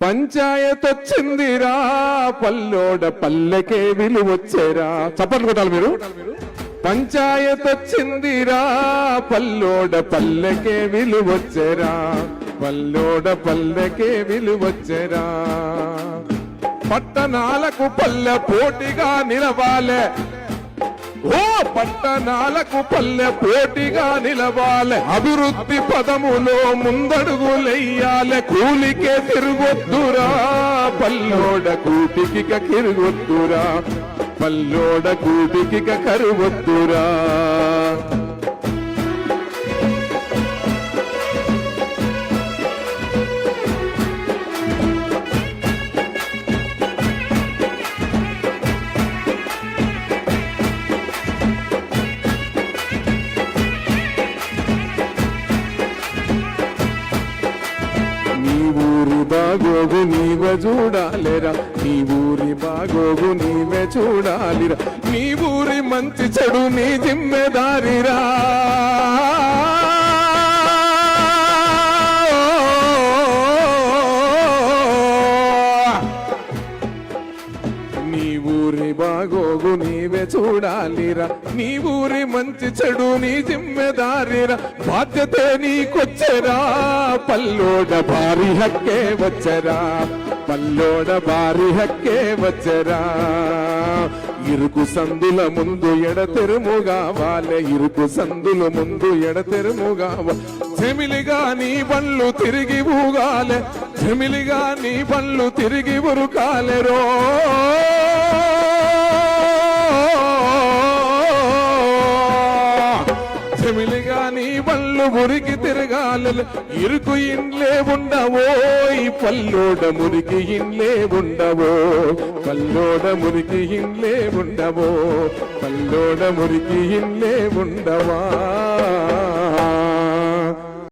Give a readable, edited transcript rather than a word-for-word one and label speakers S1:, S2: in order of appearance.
S1: పంచాయత్ వచ్చిందిరా పల్లోడ పల్లెకే విలువొచ్చేరా. చప్పట్లు కొట్టాలి మీరు. పంచాయత్ వచ్చిందిరా పల్లోడ పల్లెకే విలువొచ్చెరా. పల్లోడ పల్లెకే విలువొచ్చెరా. పట్టణాలకు పల్లె పోటీగా నిలవాలే. ఓ పట్టణాలకు పల్లె పోటీగా నిలవాలే. అభివృద్ధి పదములో ముందడుగులెయ్యాలే. కూలికే తిరుగొద్దురా పల్లోడ కూటికి కిరుగొద్దురా. పల్లోడ కూటికి కరువొద్దురా. బాగోగు నీవే చూడాలిరా. నీ ఊరి బాగోగు నీవే చూడాలిరా. నీ ఊరి మంచి చెడు నీ జిమ్మెదారిరా. నీ ఊరి బాగోగు నీవే చూడాలిరా. నీ ఊరి మంచి చెడు నీ జిమ్మెదారిరా. బాధ్యతే నీకొచ్చరా పల్లోడ భారీ హక్కే వచ్చరా. పల్లోడ భారీ హక్కే వచ్చరా. ఇరుకు సందుల ముందు ఎడతెరుముగా వాలే. ఇరుకు సందుల ముందు ఎడతెరుముగా చెమిలిగా నీ బండ్లు తిరిగి ఊగాలే. చెమిలిగా నీ బండ్లు తిరిగి ఉరుకాలెరో. చెమిలిగా నీ బళ్ళు మురికి తిరగాలి. ఇరుకు ఇండ్లే ఉండవో ఈ పల్లోడ మురికి ఇండ్లే ఉండవో. పల్లోడ మురికి ఇండ్లే ఉండవో. పల్లోడ మురికి ఇండ్లే ఉండవా.